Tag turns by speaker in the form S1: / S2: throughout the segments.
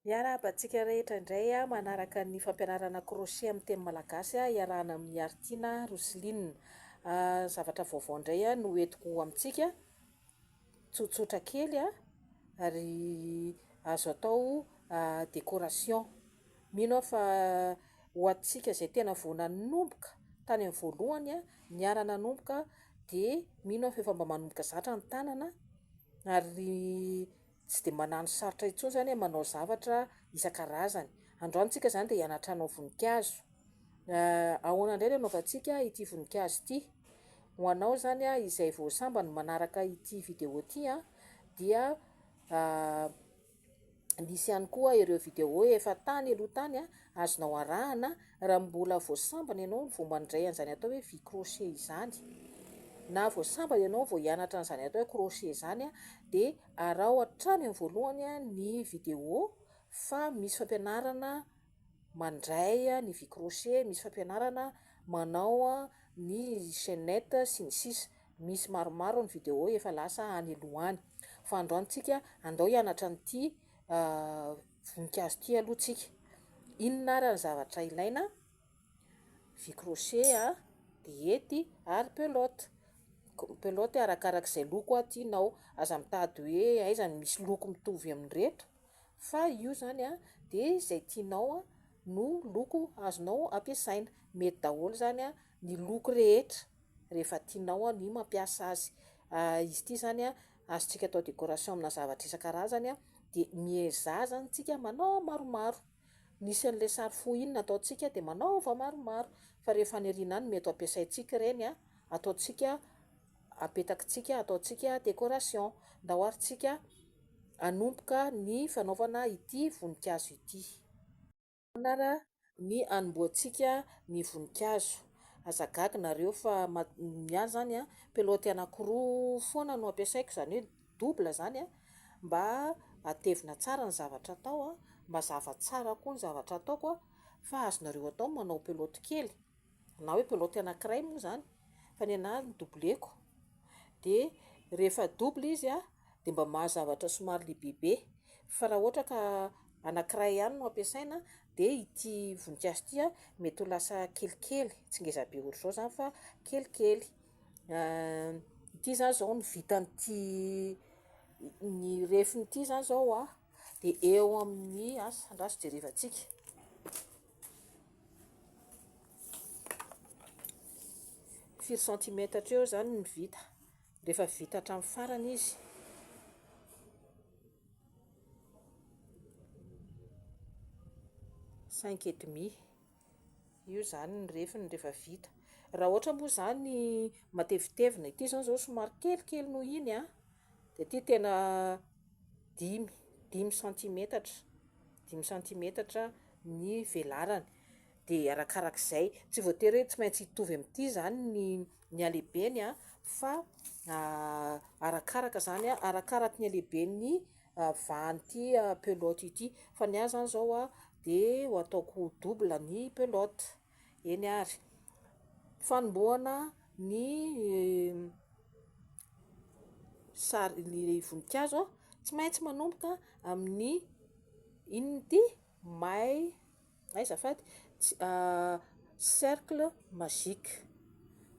S1: Miarabantsika rehetra indray manaraka ny fampianarana crochet amin'ny teny malagasy iarahana amin'ny Artina Roseline. Zavatra vaovao indray no entiko amintsika, tsotsotra kely ary azo atao décoration. Mino aho fa ho antsika izay tena vao nanomboka tany amin'ny voalohany niara nanomboka dia mino aho fa efa mba manomboka zatra ny tanana ary tsy dia manano sarotra intsony izany manao zavatra isan-karazany. Androany tsika izany dia hianatra hanao voninkazo. Ahoana indray no hanaovantsika ity voninkazo ity? Ho anao izany izay vao sambany manaraka ity vidéo ity dia misy ihany koa ireo vidéo efa tany aloha tany azonao arahana raha mbola vao sambany ianao vao mandray an'izany atao hoe vy crochet izany. Na vao sambany ianao vao hianatra an'izany atao hoe crochet izany dia araho hatrany amin'ny voalohany ny vidéo fa misy fampianarana mandray ny vy crochet, misy fampianarana manao ny chaînette sy ny sisa. Misy maromaro ny vidéo efa lasa any aloha any. Fa androany tsika andao hianatra an'ity voninkazo ity aloha tsika. Inona ary ny zavatra ilaina? Vy crochet dia hety ary pelote. Pelote arakarak'izay loko tianao, aza mitady hoe aiza no misy loko mitovy amin'ny rehetra fa io izany dia izay tianao no loko azonao ampiasaina. Mety daholo izany ny loko rehetra rehefa tianao ny mampiasa azy. Izy ity izany azontsika atao décoration amina zavatra isan-karazany dia miezaha zany tsika manao maromaro. Nisy an'ilay sary fo iny nataontsika dia manaova maromaro fa rehefa any aoriana any mety ampiasaintsika ireny ataontsika apetakitsika ataontsika décoration. Ndahoaritsika hanomboka ny fanaovana ity voninkazo ity. Anara ny anomboantsika ny voninkazo. Azagaga nareo fa niany izany pelote anankiroa foana no ampiasaiko, izany hoe double izany mba hatevina tsara ny zavatra atao, mba hazava tsara koa ny zavatra ataoko fa azonareo atao manao pelote kely na hoe pelote anankiray moa izany fa ny anahy nodobleko. Dia rehefa double izy dia mba mahazavatra somary lehibebe. Fa raha ohatra ka anankiray ihany no ampiasaina dia ity voninkazo ity mety ho lasa kelikely, tsy ngeza be ohatr'izao izany fa kelikely. Ity izany izao ny vitan'ity ny refin'ity izany izao dia eo amin'ny asa andraso jerevantsika. Firy centimetatra eo izany ny vita. Rehefa vita hatramin'ny farany izy 5,5. Io izany ny refiny rehefa vita. Raha ohatra moa izany matevitevina, ity izao somary kelikely noho iny dia ity tena 5 centimetatra. 5 centimetatra ny velarany. Dia arakarak'izay tsy voatery hoe tsy maintsy hitovy amin'ity izany ny halehibeny fa arakaraka izany arakaraky ny halehiben'ny vahan'ity pelote ity. Fa ny ahy izany izao dia ho ataoko double ny pelote. Eny ary fanombohana ny sary ny voninkazo tsy maintsy manomboka amin'ny inona ity? Azafady cercle magique.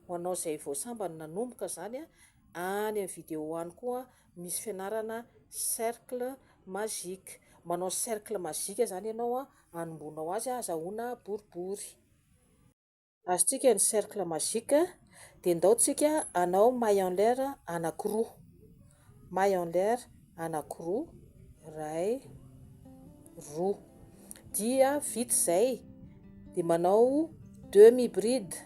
S1: Ho anao izay vao sambany nanomboka izany any amin'ny vidéo any koa misy fianarana cercle magique. Manao cercle magique izany ianao anombonao azy azahoana boribory. Azontsika ny cercle magique dia ndaontsika hanao maille en l'air anankiroa. Maille en l'air anankiroa, iray, roa. Dia vita izay dia manao demi bride.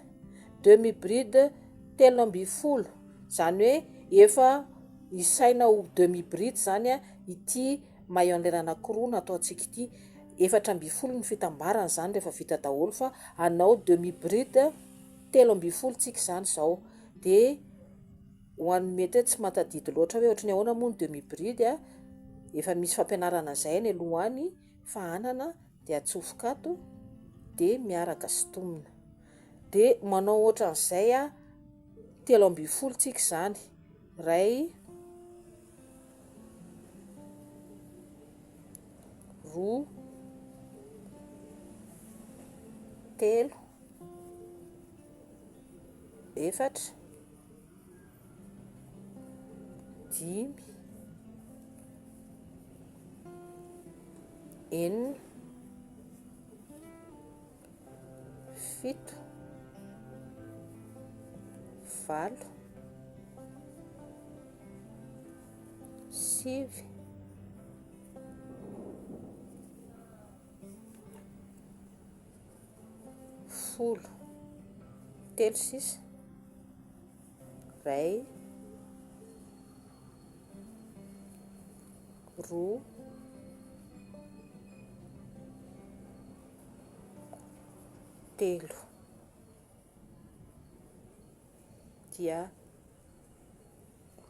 S1: Demi bride 3/10. Izany hoe efa isaina ho demi bride izany ity maille en l'air anankiroa nataontsika ity. 4/10 ny fitambarana izany rehefa vita daholo fa hanao demi bride 3/10 tsika izany izao. Dia ho an'ny mety tsy mahatadidy loatra hoe ohatran'ny ahoana moa ny demi bride efa misy fampianarana izay any aloha any fa anana dia atsofoka ato dia miaraka sintomina. Dia manao ohatran'izay 3/10 tsika izany. Iray, roa, telo, efatra, dimy, enina, fito, valo, sivy, folo, telo sisa, ray, roa, telo. Dia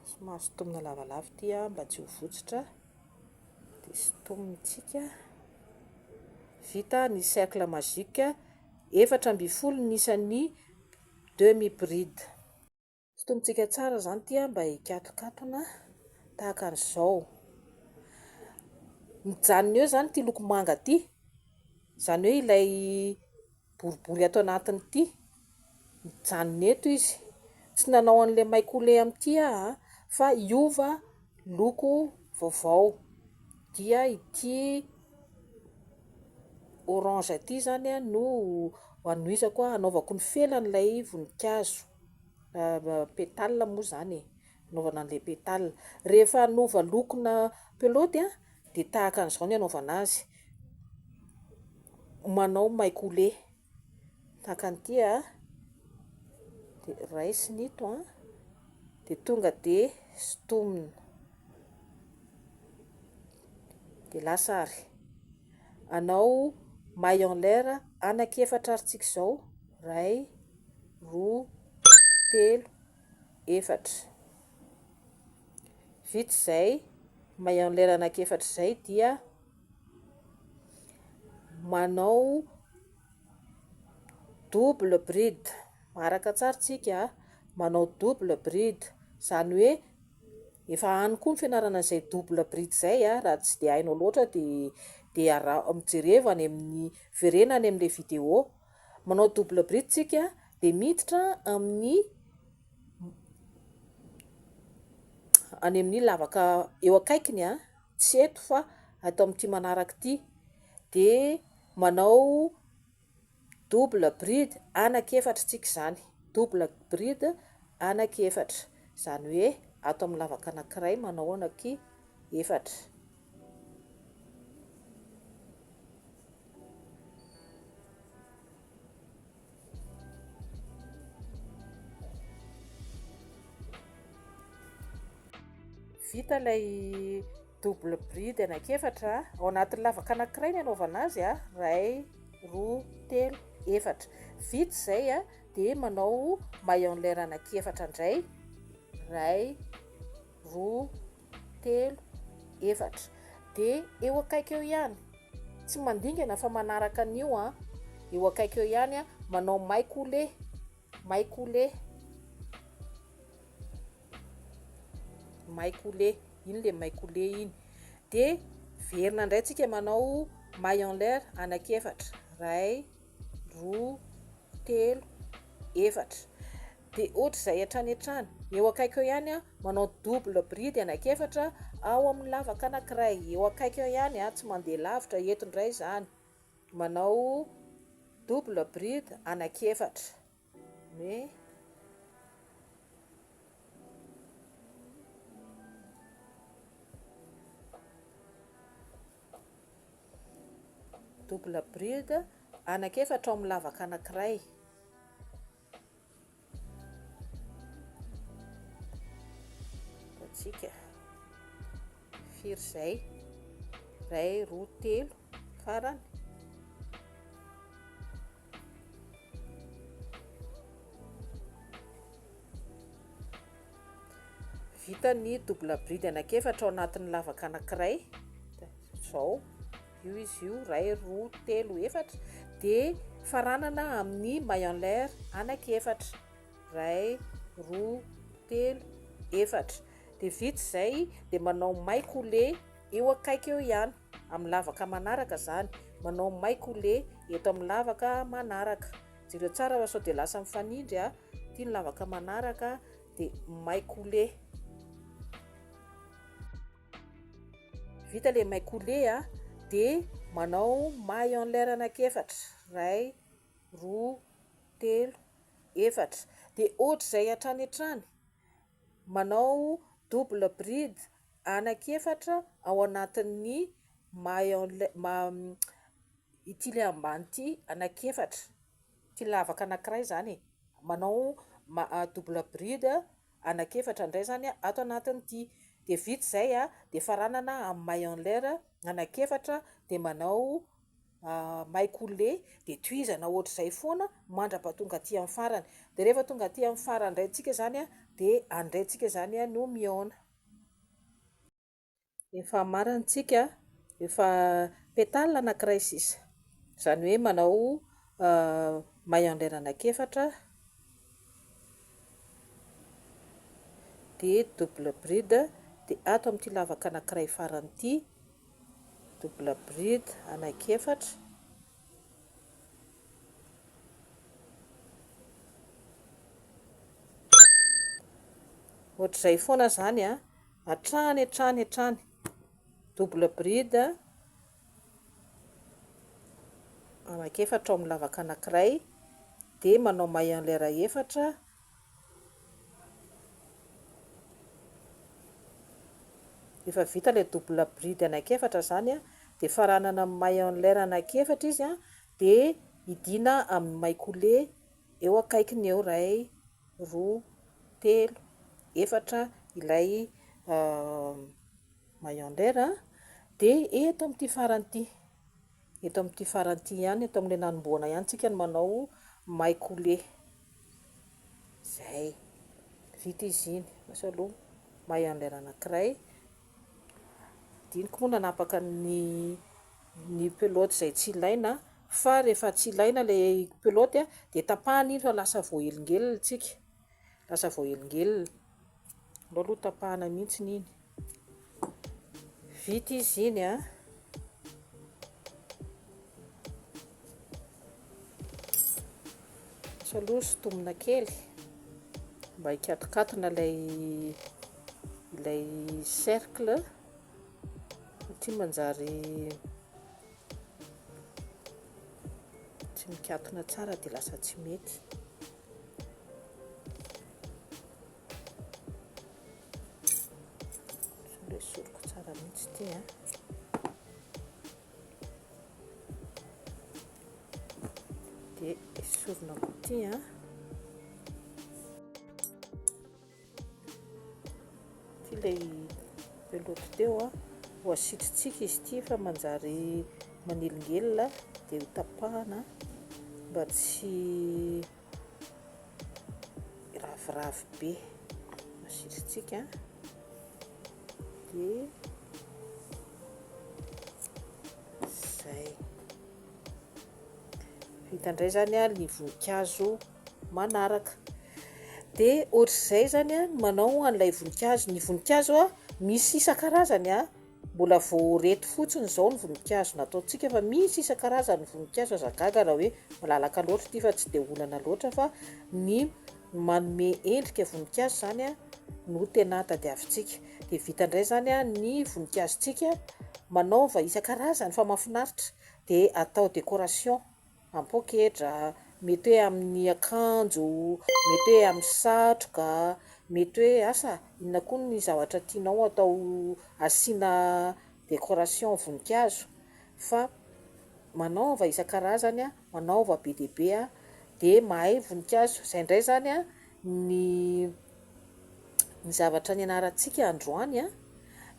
S1: somary sotomina lavalava ity mba tsy ho votsitra, dia sotomitsika. Vita ny cercle magique, 4 nisan'ny demi bride. Sotomitsika tsara zany ity mba hikatokatona tahaka an'izao. Mijanona eo zany ity loko manga ity, zany hoe ilay boribory ato anatiny ity, mijanona eto izy. Tsy nanao an'ilay maikole amin'ity fa iova loko vaovao. Dia ity orange ity zany no hanoizako hanaovako ny felan'ilay voninkazo. Pétale moa zany hanaovana an'ilay pétale. Rehefa hanova lokona peloty dia tahaka an'izao ny hanaovana azy. Manao maikole tahaka an'ity dia raisiny ito dia tonga dia sotomina dia lasary. Anao maille en l'air anankiefatra ary tsika izao, ray, roa, telo, efatra. Vita izay maille en l'air anankiefatra izay dia manao double bride. Araka tsara tsika manao double bride, zany hoe efa hany koa ny fianarana an'izay double bride izay raha tsy dia hainao loatra dia mijereva any amin'ny verena any amin'ilay vidéo. Manao double bride tsika dia miditra any amin'ny lavaka eo akaikiny tsy eto fa atao amin'ity manaraka ity. Dia manao double bride anankiefatra tsika izany, double bride anankiefatra, zany hoe ato amin'ny lavaka anankiray manao ananky efatra. Vita ilay double bride anankiefatra, ao anatin'ny lavaka anankiray ny hanaovana azy ray, roa, telo, efatra. Vita izay dia manao maille en l'air anankiefatra indray, ray, roa, telo, efatra. Dia eo akaiky eo ihany, tsy mandingana fa manaraka an'io eo akaiky eo ihany manao maikole, maikole, maikole, iny ilay maikole iny. Dia verina indray tsika manao maille en l'air anankiefatra, ray, roa, telo, efatra. Dia ohatr'izay hatrany hatrany, eo akaiky eo ihany manao double bride anankiefatra ao amin'ny lavaka anankiray, eo akaiky eo ihany tsy mandeha lavitra, eto indray zany manao double bride anankiefatra. Double bride anankiefatra ao amin'ny lavaka anankiray. Tsika firy izay, ray, roa, telo, farany. Vita ny double bride anankiefatra ao anatin'ny lavaka anankiray. Izao io izy io, ray, roa, telo, efatra. Dia faranana amin'ny maille en l'air anankiefatra, ray, roa, telo, efatra. Dia vita izay dia manao maikole eo akaiky eo ihany amin'ny lavaka manaraka zany manao maikole eto amin'ny lavaka manaraka jereo tsara fa sao de lasa mifanindry a tia ny lavaka manaraka de maikole vita le maikole a de manao maille en l'air anakefatra 1 2 3 4 de ohatra zay hatrany hatrany manao double bride anakefatra ao anatin'ny maille ity le ambany ity anakefatra ty lavaka anankiray zany manao double bride anakefatra indray zany ato anatin'ity de vita zay a de faranana amin'ny maille en l'air anakefatra de manao maikole de toizana ohatr'izay foana mandrapatonga aty amin'ny farany de rehefa tonga aty amin'ny farany indray tsika zany a de andrayntsika zany a no miaona efa marantsika efa pétale anankiray sisa zany hoe manao maille en l'air anakefatra de double bride de ato amin'ity lavaka anankiray farany ity double bride anakefatra ohatr'izay foana zany a hatrany double bride anakefatra ao amin'ny lavaka anankiray de manao maille en l'air efatra efa vita le double bride anakefatra zany a de faranana amin'ny maille en l'air anakefatra izy a de idina amin'ny maikole eo akaikiny eo 1 2 3 4 ilay maille en l'air de eto amin'ity farany ity ihany eto amin'le nanomboana ihany tsika ny manao maikole zay vita izy iny asa aloha maille en l'air anankiray diniko moa nanapaka ny pelote zay tsy ilaina fa rehefa tsy ilaina le pelote a de tapahana iny fa lasa voahelingelina tsika aloha tapahana mihitsy iny vita izy iny a aloha sotomina kely mba hikatokatona ilay cercle ty manjary tsy mikatona tsara de lasa tsy mety soroko tsara mihitsy ty a de esorina ko ty a ty lay pelote teo a ho asitritsika izy ty fa manjary manelingelina de ho tapahana mba tsy raviravy be asitritsika de zay vita indray zany a ny voninkazo manaraka de ohatr'izay zany a manao an'ilay voninkazo ny voninkazo a misy isan-karazany a mbola voarety fotsiny zao ny voninkazo nataontsika fa misy isan-karazany voninkazo azagaga raha hoe malalaka loatra ty fa tsy de olana loatra fa ny manome endrika voninkazo zany a no tena tadiavintsika de vita indray zany a ny voninkazotsika manaova isan-karazany fa mahafinaritra de atao décoration am-poketra mety hoe amin'ny akanjo mety hoe amin'ny satroka mety hoe asa inona koa ny zavatra tianao atao asiana décoration voninkazo fa manaova isan-karazany a manaova be dia be a de mahay voninkazo zay indray zany a ny zavatra ny anarantsika androany a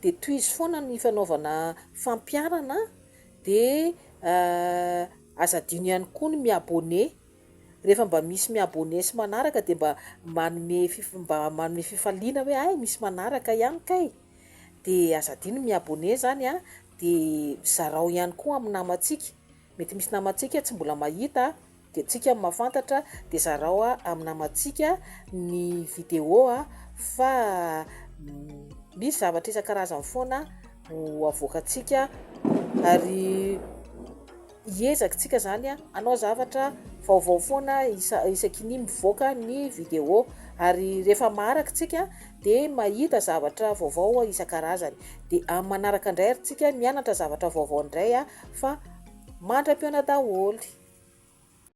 S1: de toy izy foana ny fanaovana fampiarana de azadino ihany koa ny miabone rehefa mba misy miabone sy manaraka de mba manome fifaliana hoe ay misy manaraka ihany kay de azadino miabone zany a de zarao ihany koa amin'ny namantsika mety misy namantsika tsy mbola mahita de tsika mahafantatra de zarao a amin'ny namantsika ny vidéo a fa misy zavatra isan-karazany foana ho avoakantsika ary hiezakitsika zany a anao zavatra vaovao foana isakiny mivoaka ny video ary rehefa marakitsika de mahita zavatra vaovao isan-karazany de amin'ny manaraka indray ary tsika mianatra zavatra vaovao indray a fa mandram-piona daholo